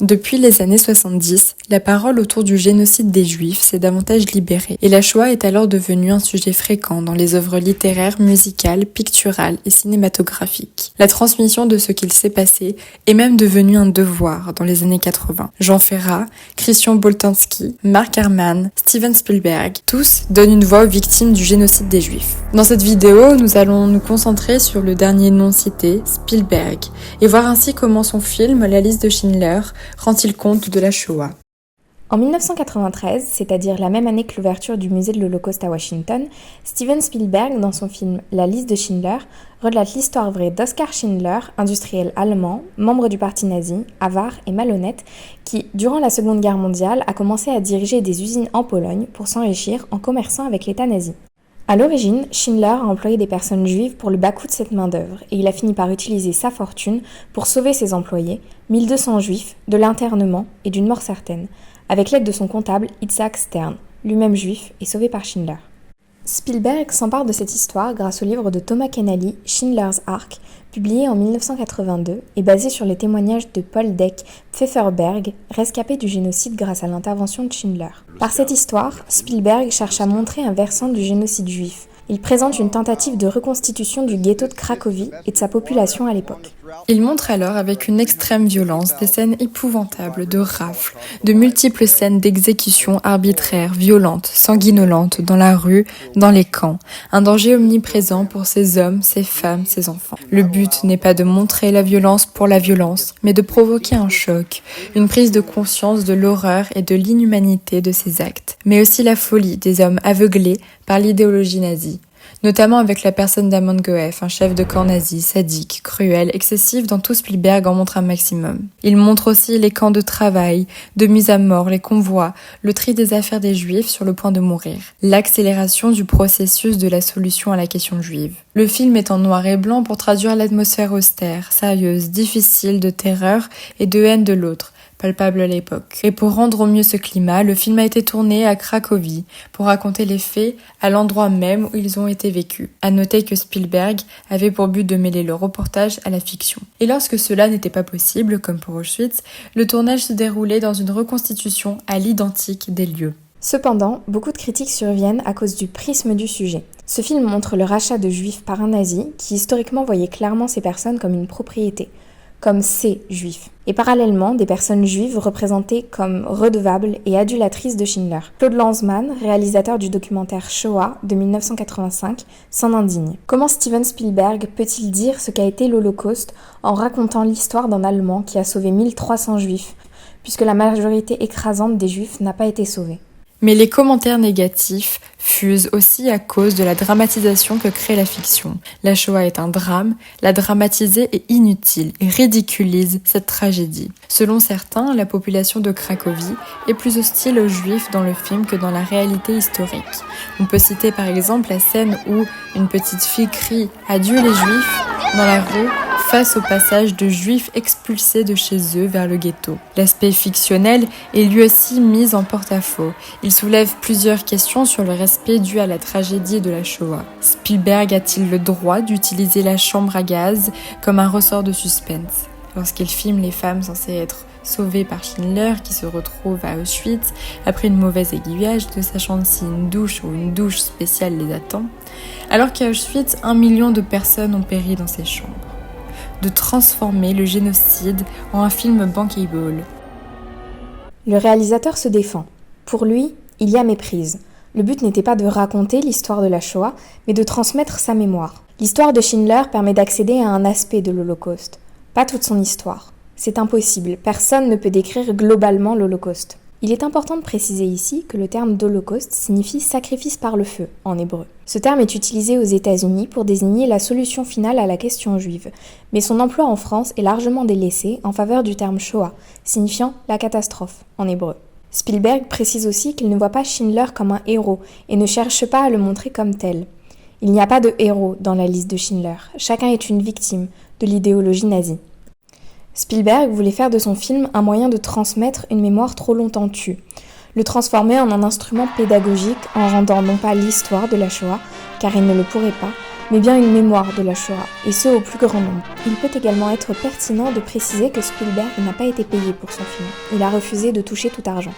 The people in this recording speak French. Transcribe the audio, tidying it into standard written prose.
Depuis les années 70, la parole autour du génocide des Juifs s'est davantage libérée et la Shoah est alors devenue un sujet fréquent dans les œuvres littéraires, musicales, picturales et cinématographiques. La transmission de ce qu'il s'est passé est même devenue un devoir dans les années 80. Jean Ferrat, Christian Boltanski, Mark Herman, Steven Spielberg, tous donnent une voix aux victimes du génocide des Juifs. Dans cette vidéo, nous allons nous concentrer sur le dernier nom cité, Spielberg, et voir ainsi comment son film, La liste de Schindler, rend-il compte de la Shoah. En 1993, c'est-à-dire la même année que l'ouverture du musée de l'Holocauste à Washington, Steven Spielberg, dans son film La liste de Schindler, relate l'histoire vraie d'Oskar Schindler, industriel allemand, membre du parti nazi, avare et malhonnête, qui, durant la Seconde Guerre mondiale, a commencé à diriger des usines en Pologne pour s'enrichir en commerçant avec l'État nazi. À l'origine, Schindler a employé des personnes juives pour le bas coût de cette main-d'œuvre et il a fini par utiliser sa fortune pour sauver ses employés, 1200 juifs, de l'internement et d'une mort certaine, avec l'aide de son comptable Itzhak Stern, lui-même juif et sauvé par Schindler. Spielberg s'empare de cette histoire grâce au livre de Thomas Kenaly, Schindler's Ark, publié en 1982 et basé sur les témoignages de Paul Deck Pfefferberg, rescapé du génocide grâce à l'intervention de Schindler. Par cette histoire, Spielberg cherche à montrer un versant du génocide juif. Il présente une tentative de reconstitution du ghetto de Cracovie et de sa population à l'époque. Il montre alors avec une extrême violence des scènes épouvantables de rafles, de multiples scènes d'exécutions arbitraires, violentes, sanguinolentes, dans la rue, dans les camps. Un danger omniprésent pour ces hommes, ces femmes, ces enfants. Le but n'est pas de montrer la violence pour la violence, mais de provoquer un choc, une prise de conscience de l'horreur et de l'inhumanité de ces actes, mais aussi la folie des hommes aveuglés par l'idéologie nazie. Notamment avec la personne d'Amon Goef, un chef de camp nazi, sadique, cruel, excessif dont tout Spielberg en montre un maximum. Il montre aussi les camps de travail, de mise à mort, les convois, le tri des affaires des Juifs sur le point de mourir, l'accélération du processus de la solution à la question juive. Le film est en noir et blanc pour traduire l'atmosphère austère, sérieuse, difficile de terreur et de haine de l'autre, palpable à l'époque. Et pour rendre au mieux ce climat, le film a été tourné à Cracovie pour raconter les faits à l'endroit même où ils ont été vécus. À noter que Spielberg avait pour but de mêler le reportage à la fiction. Et lorsque cela n'était pas possible, comme pour Auschwitz, le tournage se déroulait dans une reconstitution à l'identique des lieux. Cependant, beaucoup de critiques surviennent à cause du prisme du sujet. Ce film montre le rachat de juifs par un nazi qui historiquement voyait clairement ces personnes comme une propriété, comme ces juifs, et parallèlement des personnes juives représentées comme redevables et adulatrices de Schindler. Claude Lanzmann, réalisateur du documentaire Shoah de 1985, s'en indigne. Comment Steven Spielberg peut-il dire ce qu'a été l'Holocauste en racontant l'histoire d'un Allemand qui a sauvé 1300 juifs, puisque la majorité écrasante des juifs n'a pas été sauvée ? Mais les commentaires négatifs fusent aussi à cause de la dramatisation que crée la fiction. La Shoah est un drame, la dramatiser est inutile et ridiculise cette tragédie. Selon certains, la population de Cracovie est plus hostile aux Juifs dans le film que dans la réalité historique. On peut citer par exemple la scène où une petite fille crie « Adieu les Juifs » dans la rue face au passage de Juifs expulsés de chez eux vers le ghetto. L'aspect fictionnel est lui aussi mis en porte-à-faux. Il soulève plusieurs questions sur le respect dû à la tragédie de la Shoah. Spielberg a-t-il le droit d'utiliser la chambre à gaz comme un ressort de suspense lorsqu'il filme les femmes censées être sauvées par Schindler qui se retrouvent à Auschwitz après une mauvaise aiguillage, ne sachant si une douche ou une douche spéciale les attend, alors qu'à Auschwitz, 1 million de personnes ont péri dans ces chambres. De transformer le génocide en un film bankable. Le réalisateur se défend. Pour lui, il y a méprise. Le but n'était pas de raconter l'histoire de la Shoah, mais de transmettre sa mémoire. L'histoire de Schindler permet d'accéder à un aspect de l'Holocauste, pas toute son histoire. C'est impossible, personne ne peut décrire globalement l'Holocauste. Il est important de préciser ici que le terme d'Holocauste signifie sacrifice par le feu en hébreu. Ce terme est utilisé aux États-Unis pour désigner la solution finale à la question juive, mais son emploi en France est largement délaissé en faveur du terme Shoah, signifiant la catastrophe en hébreu. Spielberg précise aussi qu'il ne voit pas Schindler comme un héros et ne cherche pas à le montrer comme tel. Il n'y a pas de héros dans la liste de Schindler, chacun est une victime de l'idéologie nazie. Spielberg voulait faire de son film un moyen de transmettre une mémoire trop longtemps tue, le transformer en un instrument pédagogique en rendant non pas l'histoire de la Shoah, car il ne le pourrait pas, mais bien une mémoire de la Shoah, et ce au plus grand nombre. Il peut également être pertinent de préciser que Spielberg n'a pas été payé pour son film. Il a refusé de toucher tout argent.